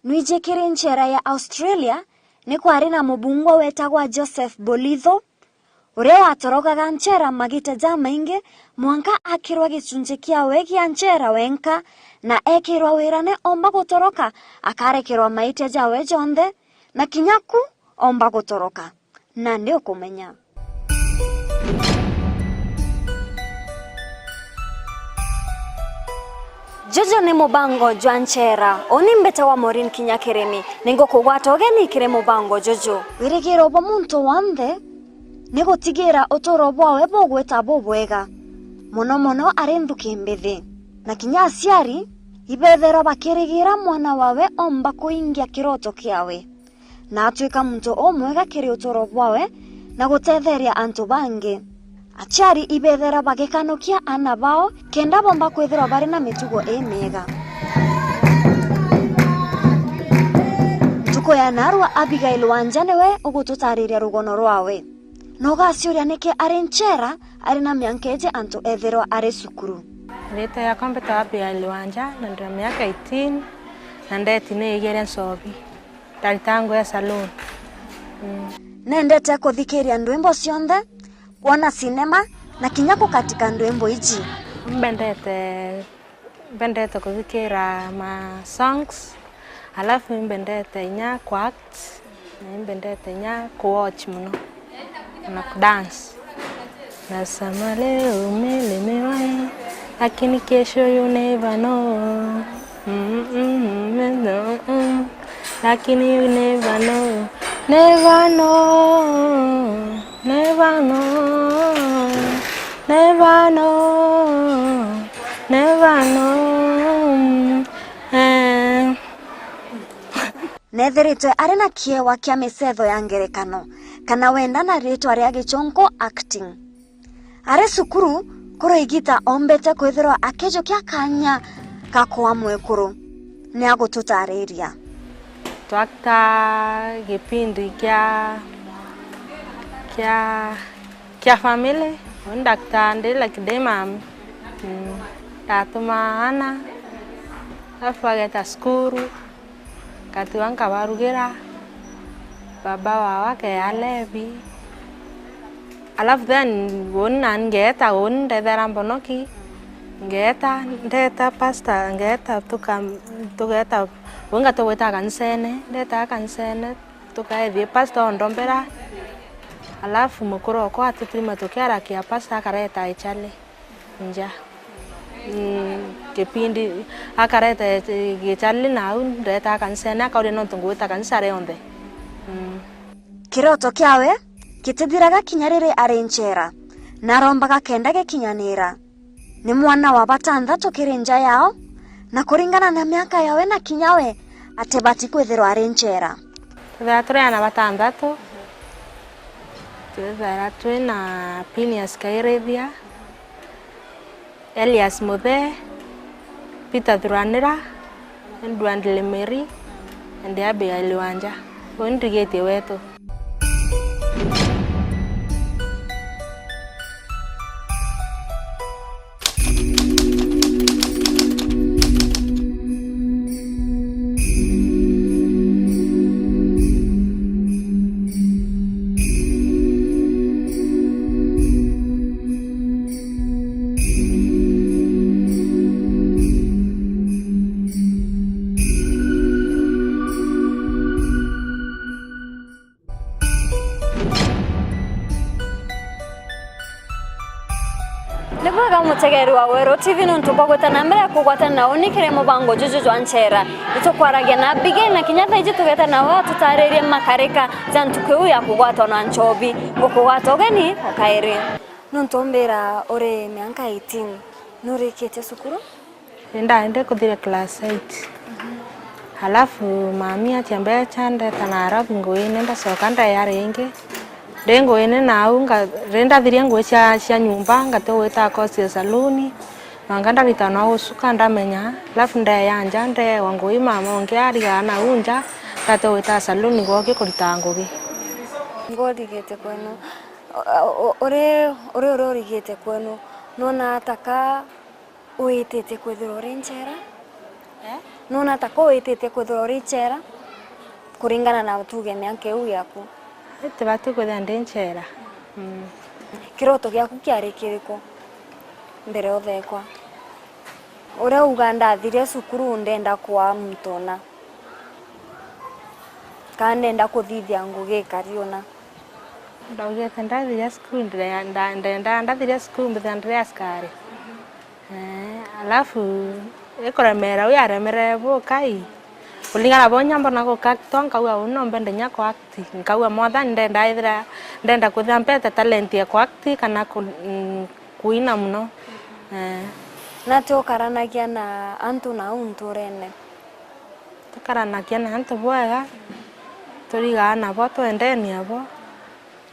Nwijekire nchera ya Australia ni kwari na mubungwa wetagwa Joseph Bolitho uria watorokaga nchera magita ja maingi mwanka akirwa gicunje kiawe gia nchera wenka na ekirwa wirane omba gutoroka akarekirwa maite jawe jonthe na kinyaku omba gutoroka na ndio kumenya Jojo ni mubango jwa nchera oni mbete wa Maureen Kinyakiremi ningo kugwata ogeni kire mubango Jojo wirigiro bo muntu wanthe nigo tigira utoro bwawe bogweta bobwega muno arenduke mbithi na kinya aciari ibethero bakirigira mwana wawe omba kuingia kiroto kiawe na atuika muntu omwega kiri utoro bwawe na gutetheria antu bangi aciari ibethera bagikanukia ana bao kenda bomba kwithira bari na mitugo emega tuko ya narwa Abigail Wanjanewe ugututariria rugono rwawe noga ciuria niki ari nchera ari na miankeje antu ethero ari sukuru Rita ya kompeta Abigail Wanja na ndra miaka 18 na ndeti neigere nsobi taritangu ya salon nendete kuthikiria ndwimbo cionthe kuona cinema na kinyako katika ndwimbo iji bendete kuthikira ma songs alafu bendete nya ku act na bendete nya ku watch muno na dance na samale umelemewa lakini kesho you never know lakini you never know never know never know never know never know Netherite arena kiewa kia misetho ya ngerekano kana wenda na ritwa ria gichonko acting are sukuru kuro igita ombete kwithirwa akejo kia kanya kakwa mwekuru ni agututariria twakta gipindi kia family ndakta ndela kidema tatuma ana afageta skuru katuanka barugira baba wake alevi alafu then wona ngeta wonde dharambonoki ngeta ndeta pasta ngeta tuketa wonga toweta kansene ndeta kansene tukaevi pasta ondombera alafu mukuru kwa tutima tukera kia pasta kareta ichale nja kipindi akareta gichali na ndeta kansene kaure no tunguta kansare onde kiroto kiawe kitithiraga kinyarire ari nchera narombaga kenda gikinyanira ni mwana wa batanthatu kirinja yao na kuringana na miaka yawe na kinyawe atebati kwithirwa ari nchera Veatura na batanthatu tuwezera twina Phineas Kairethia Elias Muthe Peter Thuranira Ndwandile Mary and Abigail Wanja wondigete wetu Nibaga mutegeri wa Wero TV ntumbagota na mbere kugwata na unikire mubango Jojo jwa nchera itokwaragia na Abigail na Kinyatha iji tugeta na wa tutaririe makareka zantuku ya kugwata na nchobi gukugwata ogeni okaire nuntombera ore mianka 18 nurikete sukuru ende kuthire class 8 halafu mami atiambia chande tanarabu ngoine ndasoka ndayaringe dengo ene na unga renda thiria ngwe cia nyumba ngatoweta kosi saluni manganda ritana usuka ndamenya lafu ndayanja nde wangu mama ongearia na unja tatoweta saluni goke kurita ngugi ngodigete kwenu ore rigete kwenu nona ataka uitete kwithira ore nchera nona tako witite kuthira uri chera kuringana na tuge miaka iu yaku ite batu kwithira ndi nchera. kiroto giaku kiari kiriko mbere uthekwa uria uga ndathirie cukuru ndenda kwa mtona kana ndenda kuthithia ngugi kariona ndaugite ndathiria cukuru ndenda ndathiria cukuru mbithia ndiri askari. Alafu ikuremera uyu aremerere bukai kulingana bo nyambo na gukakto nkauga uno mbende nya ko acti nkauga motha ndenda kuthia mpete talent ya ko acti kana kuina muno. na tukaranagia na antu na unturene tukaranagia na antu bwega turigana bo twendeni abo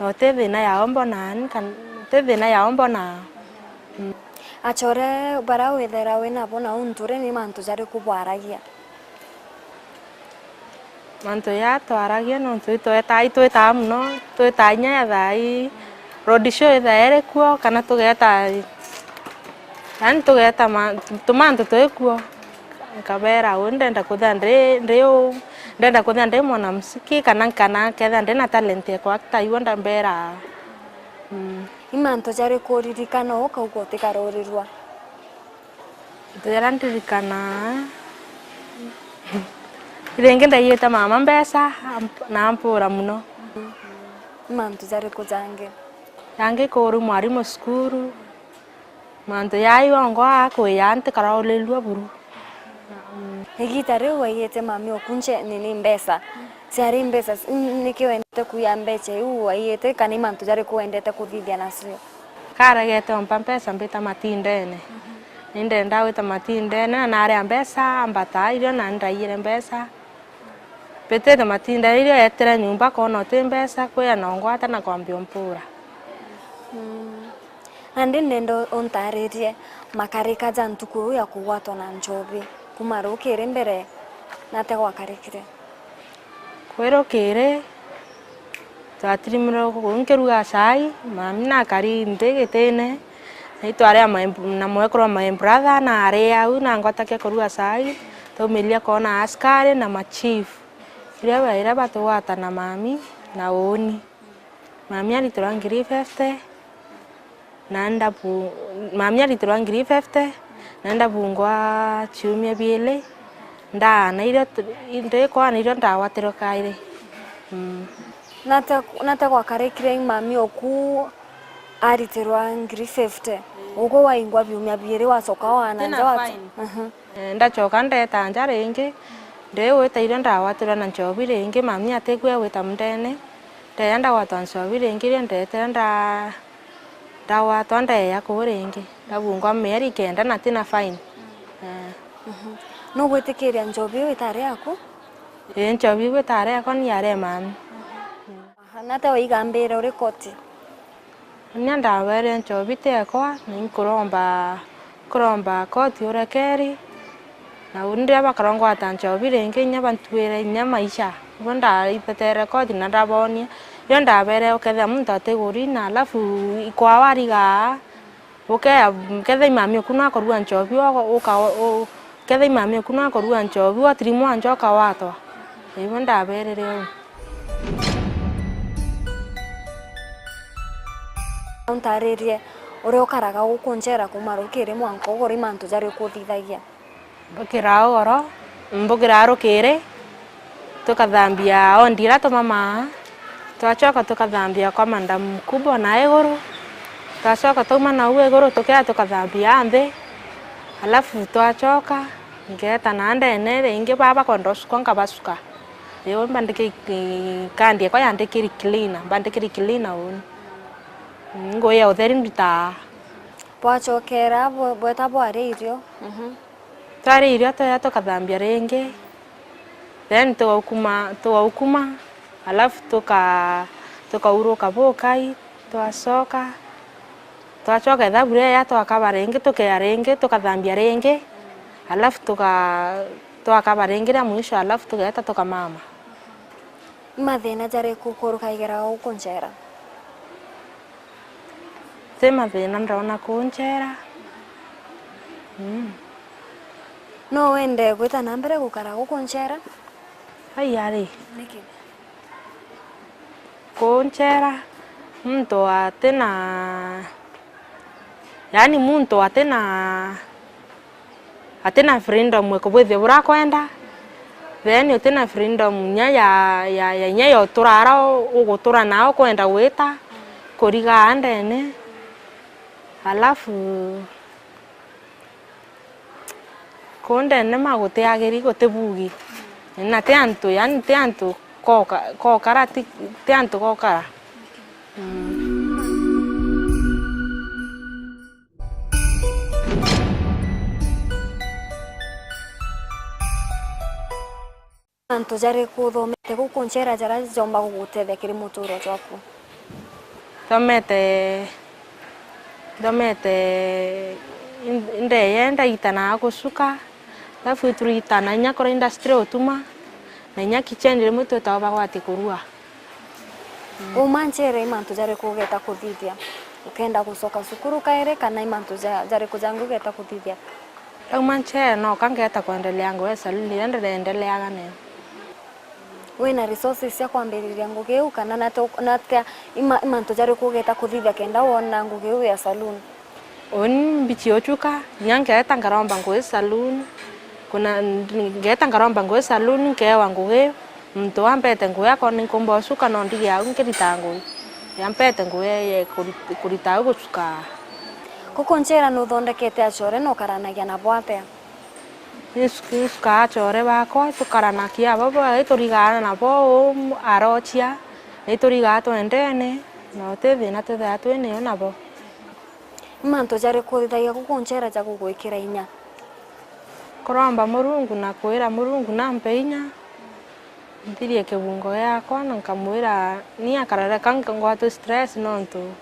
no tethina yao mbonani kana tethina yao mbona achore bara wethera wena bona unture ni mantu jari kubwaragia mantu ya twaragia no twita muno twitanya ya thai road show thaere kuo kana tugeta yani tugeta tumantu twekuo kabera ndenda kuthia ndenda kuthia ndi mwana muziki kana ketha ndi na talent ya actor iwonda mbera. imantu jari kuririkana ukauga utikarorirwa ndira ndirikana irengi ndaiyete mama mbesa na mpura muno. imantu jari kujange yange kuru mwarimu skuru mantu yaiwangwa akuya ntikarolelwa buru. Igita riu waiyete mami okunche nini mbesa ciari mbesa nikiwendete kuya mbecha iu waiyete kana imantu jari kuwendete kuthithia nacio karegete ompa mpesa mbita matindene nindenda wita matindene na naria mbesa ambata irio na ndaiyire mbesa petete matindene irio etere nyumba kono ti mbesa kuya na ngwata na kwambia mpura. Andi ndendo ontaririe makarika ja ntukuru ya kugwatwo na njovi kumarukire mbere nate gwakarikire kwirukire twatirimire nkiruga cai mami na kari ndigitine naitwaria na mwekoro my brother na aria au na ngwatakia kuruga cai tumilia kona askari na machief iria baira batugwata na mami na uni mami alitura 50 nanda mami alitura 50 nanda bungwa chumia biele na irio ndiko na irio ndawatiro kaire. nate gwakarikire mami oku aritirwa 50 ugo waingwa biumia biere wacoka wananja watu ndachoka ndeta nja ringi ndiwita irio ndawatiro na njobi ringi mami atigwe wita mndene ndenda gwatwa njobi ringi irio ndetera ndawatwa ndeya ku ringi ndabungwa mieri 9 na tina fine. no gwitikiria njobi witare yaku njobi witare yakwa ni are mami nate waigambira uri koti nya ndawere njobi tekwa kuromba koti urekeri na undia bakarongwata njobi ringi nya bantuire nya maisha bonda itetere koti na ndabonia iyo ndabere uketha muntu atiguri na alafu ikwa wariga uketha mami okuno akorua njobi ketha mami okuno akorua njobi watirimu anjoka watwa ibo ndaberere u ontaririe uri ukaraga gukunjera kumarukire mwanko ugori mantu jari kuthithagia mbukira ugoro mbukira rukire tukathambia ondira to mama twachoka tukathambia kwa madam mkubwa na iguru twachoka tuma na uwe iguru tukathambia nthi alafu twachoka ngeta na ndene ringi baba kondosuka ngabasuka leo mbandike kandi kwa yandikiri cleaner un ngoya utheri ndita bwachokera bweta bwari irio twari irio tukathambia ringi then tukaukuma alafu tukauruka bukai twachoka thaburi ya twakaba ringi tukea ringi tukathambia ringi alafu twakaba ringi na mwisho alafu tugeta tukamama. Mathina jari kukuruka igera gukunjera ti mathina ndona kunjera no wende gwita na mbere gukara guku Nchera Ayari niki kunchera mtu atena, yani mtu atena freedom kubwithia bura kwenda, then utena freedom nya ya nyayo turara ugutura nao kwenda gwita kuriga andene, alafu kondene magutiagiri gutebugi na te antu, yani te antu kokara te antu kokara. antu jari kuthomete guku Nchera jara jomba gugutethia kiri muturo jwaku Thomete ndeyenda itana gusuka, alafu turitana inya kora industry utuma na inya kitchen rimwe tutaba gwati kurua. Nchera imantu jari kugeta kuthithia ukenda gucoka cukuru kaire kana imantu jari kujangu geta kuthithia Nchera no kangeta kuendelea ngoe saluni endelea gane wina resources cia kwambiriria ngugi u kana natia imantu jari kugeta kuthithia kenda wona ngugi u ya saloon on bichi ochuka nyangeta ngaromba ngoe saloon kuna ngeta ngaromba ngoe saloon kewa ngugi mtu ambete ngoe akoni kombo suka no ndigi au nkirita ngoe yampete ngoe ye kurita gusuka guku Nchera no thondekete achore no karanagia na bwate Isuka achore bakwa tukaranakia abo iturigana nabo arochia ituriga twendene no tethina tetha twene nabo imantu jari kuthithagia guku Nchera ja gugwikira inya kuromba Murungu na kwira Murungu nampe inya ndirie kibungo yakwa na nkamwira ni akarara kanga ngwatu stress nontu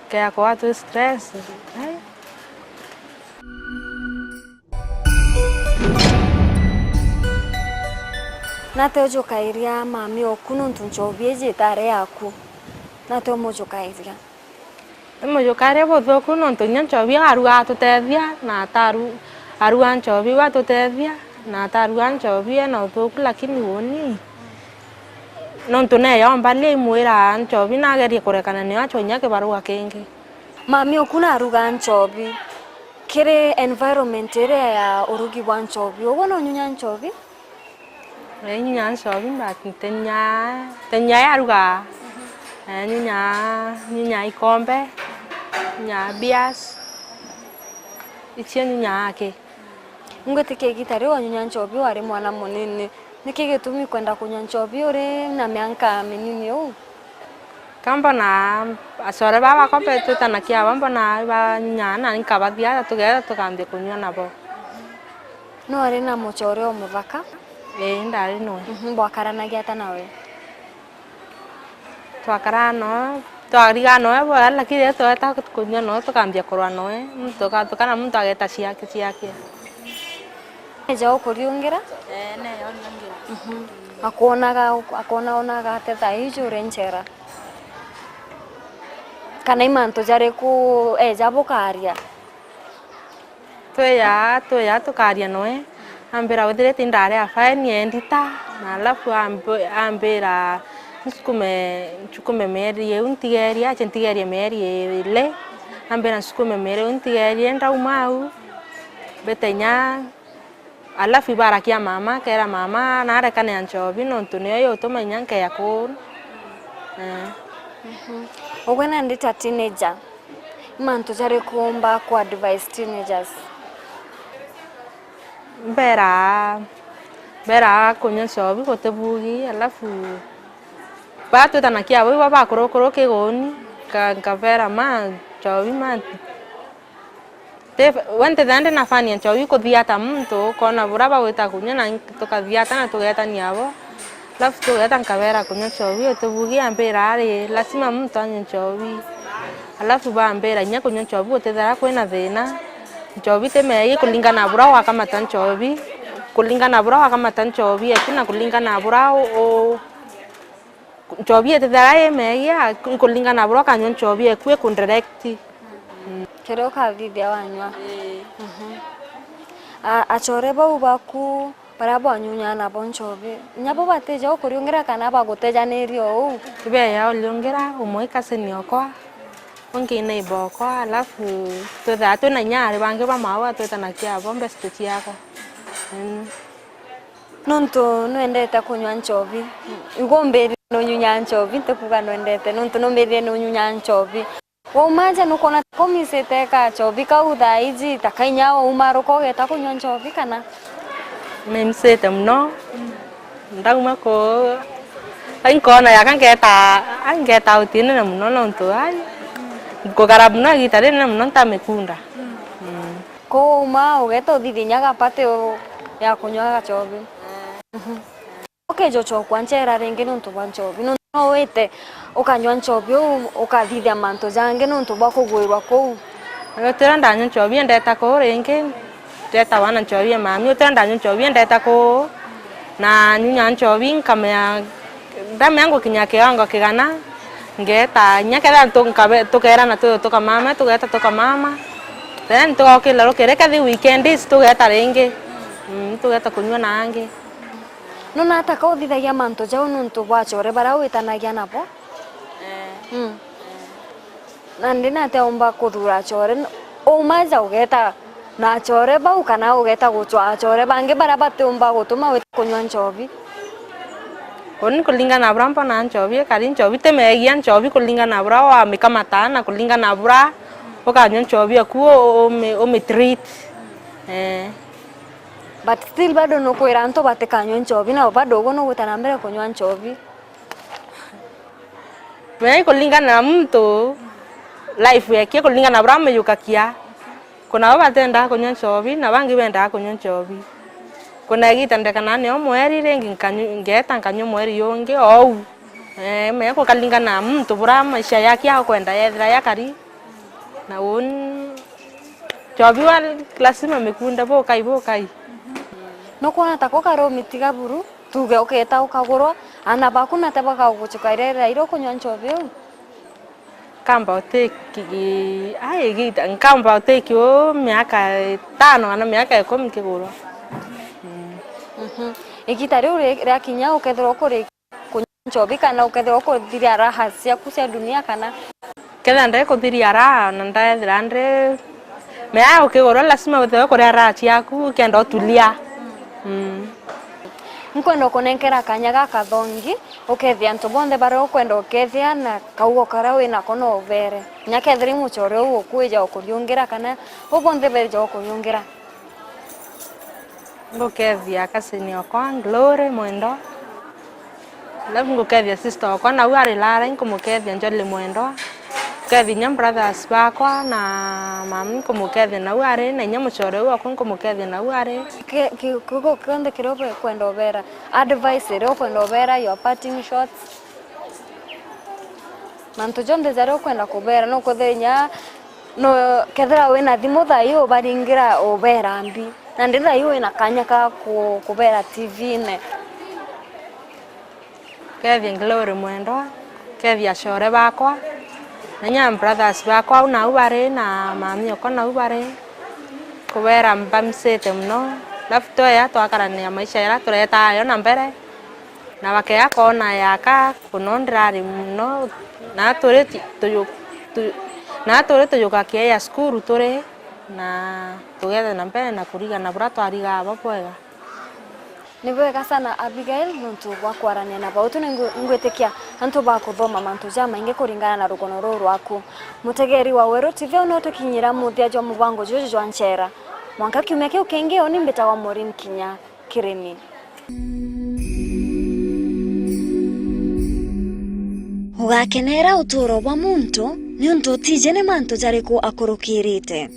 kaya kwa tu stress nate ujukairia mami oku nuntu nchovie jitare yaku nate umujukairia Mujukare buthuku nontu nya nchobi aruga tutethia na taru aruga nchobi wa tutethia na taruga nchobi na uthuku lakini woni nontu ne yomba ni mwira nchobi na gerie kurekana ni acho nya kibaruga kingi mami oku na aruga nchobi kiri environment ire ya urugi wa nchobi ugo no nyunya nchobi nyunya nchobi mbati tenya yaruga nyunya ikombe nya bias ichio nyunya ake ngwetike gitari wa nyunya nchobi wari mwana munini niki gitumi kwenda kunya nchobi uri na mianka minini u kamba na asore baba kompetu tanakia bamba na ba nyunya na nkabathia tugera tukambia kunywa nabo no ari na muchore o muthaka ndari no bwakaranagia ata nawe twakarano twariga no bo lakini tweta kunywa no tukambia kurwa no tukana muntu ageta ciake eja ukuriungira ne yonangira akonaga teta ijure Nchera kana imantu jari ku eja bukaria tuya tukaria noe ambira uthire tindare afani endita na alafu ambira nsukume meri untigeria chentigeria meri ile ambira nsukume meri untigeria ndaumau betenya alafu ibarakia mama kera mama na arekane anchobi nontu niyo utumanya nke yakuru ogwena ndita teenager imantu jari kuomba ku advise teenagers bera kunya nchobi gutebugi alafu batu tanakia abo bakurukuru kigoni kavera ma nchobi ma wente thande na fani nchobi kuthiata muntu kona buraba wita kunya na tukathiata na tugeta niabo alafu tugeta nkavera kunya nchobi utebugi ambira ari lazima muntu anye nchobi alafu bambira nya kunya nchobi utethera kwina thina nchobi temeye kulingana bura wakamata nchobi ekina kulingana bura nchobi etethera emeye kulingana bura kanyo nchobi ekwe kundirect Kero kathithia wanywa. Achore bau baku barabo anyunya na bonchobe. Nyabo bateja okuriongera kana baguteja nerio. Kibe ya oliongera umoika seniokwa. Wangine iboko alafu tutha tuna nyari bange ba mawa tutana kia bombe stiti yako. Nonto noendete kunywa nchovi. Ngomberi no nyunya nchovi tekuga noendete nonto nomberi no nyunya nchovi. Wa umaja nukona komisete ka chovi ka udhaiji takainya wa umaro ko geta kunywa nchovi kana. Memsete mno. Ndaguma ko ainkona yakangeta utine na mno nonto ai. Ko karabuna gitare na mno ntamekunda. Ko uma ugeta udhidinyaga pate ya kunywa chovi. Okay, jocho kwanchera renge nonto banchovi. Nonto wete ukanywa nchovi ukadhidhia manto jange nonto bakugwirwa ko. Yotera ndanyo nchovi ndeta ko renge. Ndeta wana nchovi mami yotera ndanyo nchovi ndeta ko na nyunya nchovi nkamya ndame yangu kinyake yangu kigana ngeta nyakera tukera na toka mama tugeta toka mama. Then tukokela rokereka the weekends tugeta renge. Tugeta kunywa nange. Nona ataka uthithagia manto jau nonto bwachore bara witanagia nabo. Na ndina te omba kuthura chore umaja ugeta na chore bau kana ugeta guchwa chore bange bara bate omba gutuma wita kunywa nchovi. Oni kulingana brampa na nchovi kali nchovi temegia nchovi kulingana bra wa mikamatana kulingana bra okanywa nchovi akuo o treat. But still bado no kwera nto batekanywa nchovi na bado gono gutana mbere kunywa nchovi. Mimi kulingana mtu life yake kulingana bra meyukakia. Kuna batenda kunywa nchovi na bangi benda kunywa nchovi. Kuna gitandeka nane omweri rengi ngeta nkanywa mweri yonge au. Me ko kalingana mtu bra maisha yake akwenda yethra yakari. Na nchovi wa lazima mekunda bokai. No kona tako karo mitiga buru tuge oketa ukagurwa ana baku na te bakaguchukairera iro kunywa nchovi. Kamba oteki ai gita nkamba oteki o miaka 5 ana miaka 10 kigurwa. Igita riu rakinya ukethirwo kuri kunywa nchovi kana ukethirwo kuthiria raha ciaku cia dunia kana ketha ndai kuthiria raha na ndaethira ndre mea ukigurwa lazima uthwe kuri raha ciaku kenda utulia. Nkwenda kunenkera kanya gaka thongi ukethia nto bonde bara ukwenda ukethia na kaugo kara wina kono overe nyakethiri muchore uo kuija ukuriungira kana ubonde beja ukuriungira ngokethia kasini okwa Glory Mwendo labu ngokethia sister okwa na uari lara nkumukethia Njoli Mwendo kethi nya brothers bakwa na mami kumukethia na uari na nya muchore uo kumukethia na uari kugo konde kirobe kwenda overa advice ro kwenda overa your parting shots manto jonde zaro kwenda kubera no kuthenya no kethira wina thimu thayo baringira overa ambi na ndira yo ina kanya ka kubera TV ne kethia Glory Mwendo kethia chore bakwa na nya brothers bakwa na uari na mami okwa na uari kubera mbamsete mno lafto ya twakarania maisha ya tureta ayo na mbere na wake yako na yaka kunondrari mno na tureti tuyoka ya skuru tore na together na mbere na kuriga na bra twariga abapwega ni wega sana Abigail nontu wakwarania na bautu ngwetekia antu bakuthoma mantu jama inge kuringana na rugono ruru rwaku mutegeri wa Wero TV unotukinyira muthia jwa mubango jojo jwa nchera mwanka kiumia kiu kingi oni mbeta wa Maureen Kinya Kiremi ugakenera uturo bwa muntu ni untu tije ne mantu jariku akurukirite